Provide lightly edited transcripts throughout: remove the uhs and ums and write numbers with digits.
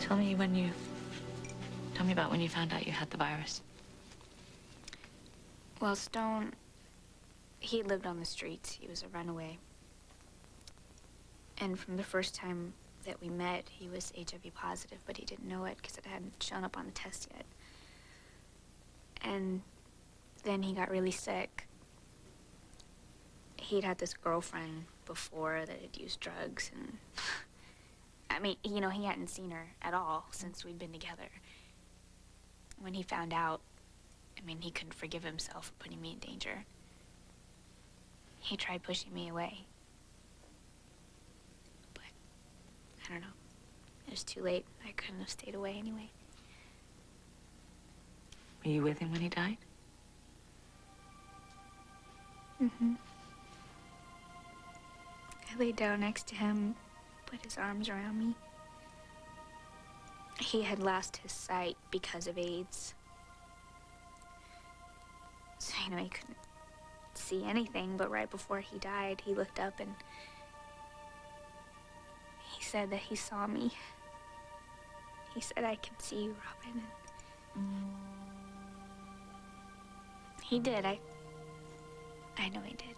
Tell me about when you found out you had the virus. Well, Stone, he lived on the streets. He was a runaway. And from the first time that we met, he was HIV positive, but he didn't know it because it hadn't shown up on the test yet. And then he got really sick. He'd had this girlfriend before that had used drugs, and I mean, you know, he hadn't seen her at all since we'd been together. When he found out, I mean, he couldn't forgive himself for putting me in danger. He tried pushing me away. But, I don't know. It was too late. I couldn't have stayed away anyway. Were you with him when he died? Mm-hmm. I laid down next to him, put his arms around me. He had lost his sight because of AIDS. So, you know, he couldn't see anything, but right before he died, he looked up and he said that he saw me. He said, "I can see you, Robin." And he did. I know he did.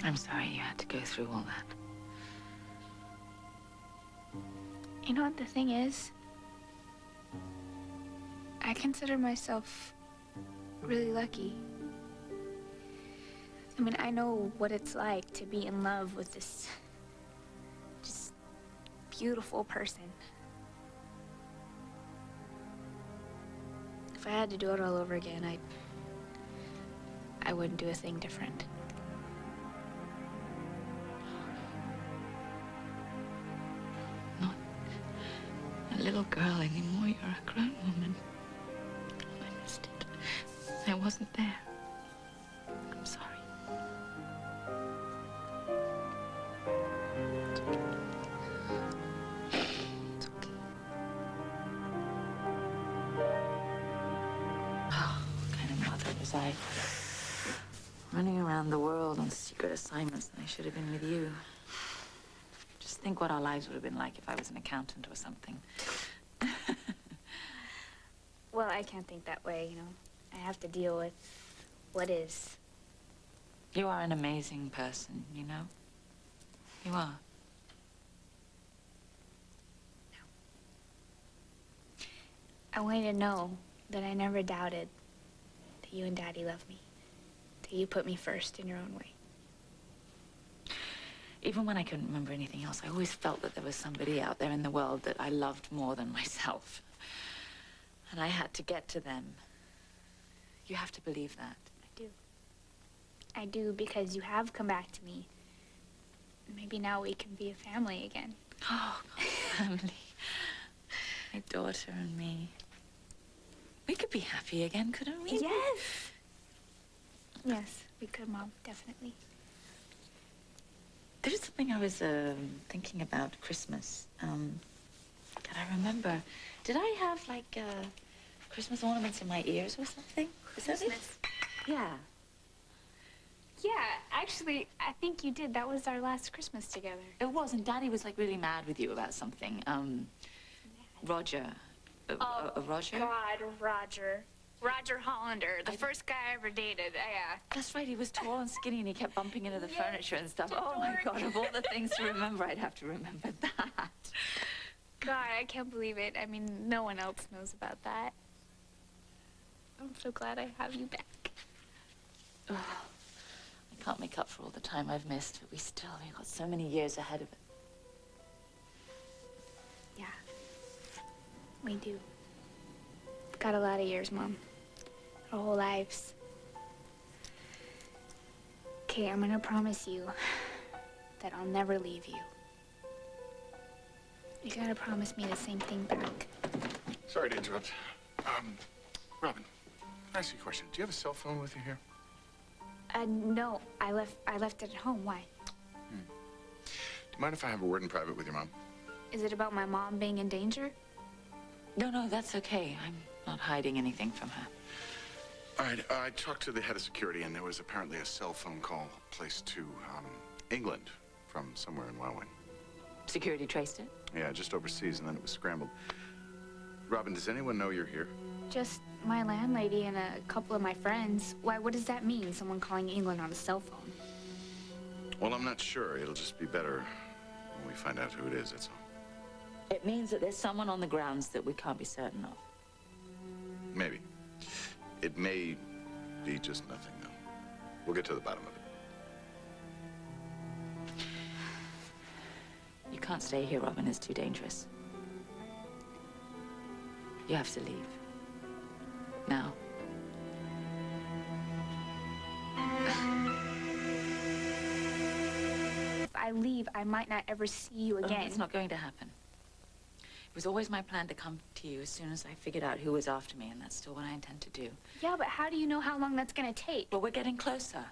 I'm sorry you had to go through all that. You know what the thing is? I consider myself really lucky. I mean, I know what it's like to be in love with this just beautiful person. If I had to do it all over again, I wouldn't do a thing different. Not a little girl anymore. You're a grown woman. I missed it. I wasn't there. I'm sorry. It's okay. It's okay. Oh, what kind of mother was I? Running around the world on secret assignments, and I should have been with you. Just think what our lives would have been like if I was an accountant or something. Well, I can't think that way, you know. I have to deal with what is. You are an amazing person, you know? You are. I want you to know that I never doubted that you and Daddy love me. That you put me first in your own way. Even when I couldn't remember anything else, I always felt that there was somebody out there in the world that I loved more than myself. And I had to get to them. You have to believe that. I do. I do, because you have come back to me. Maybe now we can be a family again. Oh, family. My daughter and me. We could be happy again, couldn't we? Yes! Yes, we could, Mom, definitely. There's something I was thinking about Christmas. Can I remember? Did I have, like, Christmas ornaments in my ears or something? Is that it? Yeah. Yeah, actually, I think you did. That was our last Christmas together. It was, and Daddy was, like, really mad with you about something. Roger. Roger? God, Roger. Roger Hollander, the first guy I ever dated. Yeah. That's right, he was tall and skinny and he kept bumping into the furniture and stuff. Oh my God, of all the things to remember, I'd have to remember that. God, I can't believe it. I mean, no one else knows about that. I'm so glad I have you back. Oh, I can't make up for all the time I've missed, but we've got so many years ahead of it. Yeah, we do. We've got a lot of years, Mom. Our whole lives. Okay, I'm gonna promise you that I'll never leave you. You gotta promise me the same thing back. Sorry to interrupt. Robin, can I ask you a question? Do you have a cell phone with you here? No. I left it at home. Why? Do you mind if I have a word in private with your mom? Is it about my mom being in danger? No, that's okay. I'm not hiding anything from her. All right, I talked to the head of security, and there was apparently a cell phone call placed to England from somewhere in Wyoming. Security traced it? Yeah, just overseas, and then it was scrambled. Robin, does anyone know you're here? Just my landlady and a couple of my friends. Why, what does that mean, someone calling England on a cell phone? Well, I'm not sure. It'll just be better when we find out who it is, that's all. It means that there's someone on the grounds that we can't be certain of. Maybe. It may be just nothing, though. We'll get to the bottom of it. You can't stay here, Robin. It's too dangerous. You have to leave. Now. If I leave, I might not ever see you again. It's not going to happen. It was always my plan to come to you as soon as I figured out who was after me, and that's still what I intend to do. Yeah, but how do you know how long that's gonna take? Well, we're getting closer.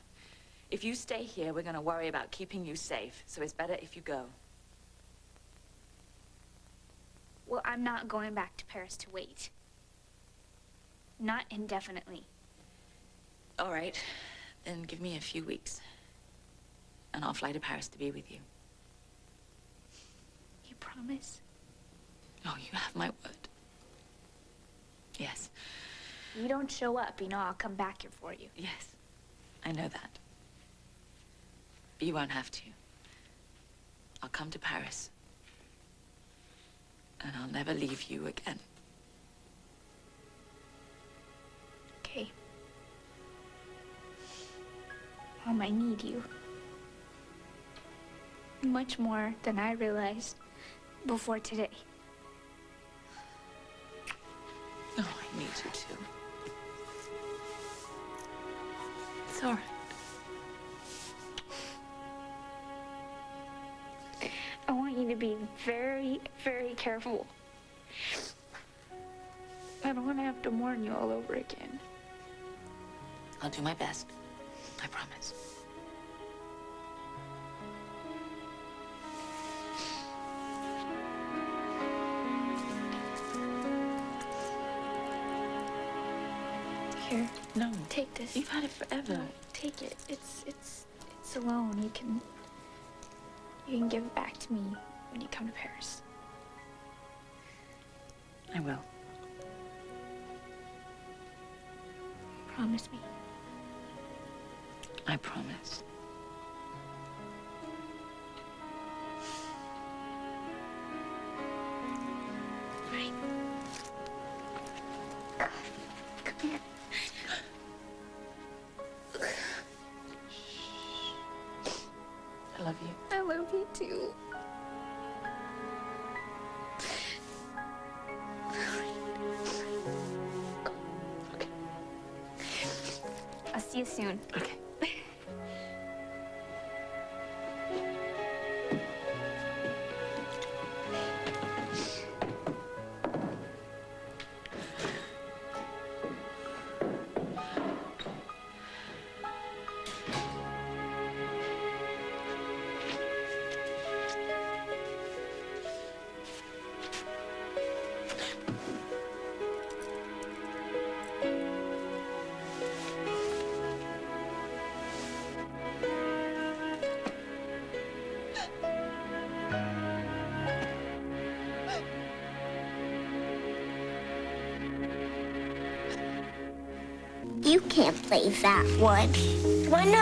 If you stay here, we're gonna worry about keeping you safe, so it's better if you go. Well, I'm not going back to Paris to wait. Not indefinitely. All right, then give me a few weeks, and I'll fly to Paris to be with you. You promise? Oh, you have my word. Yes. If you don't show up, you know I'll come back here for you. Yes, I know that. But you won't have to. I'll come to Paris. And I'll never leave you again. Okay. Mom, I need you. Much more than I realized before today. Oh, I need you too. It's all right. I want you to be very, very careful. I don't want to have to warn you all over again. I'll do my best. I promise. Here, No. take this. You've had it forever. No, take it. It's a loan. You can give it back to me when you come to Paris. I will. Promise me. I promise. Right. Come here. I love you. I love you too. I'll see you soon. Okay. You can't play that one. Why not?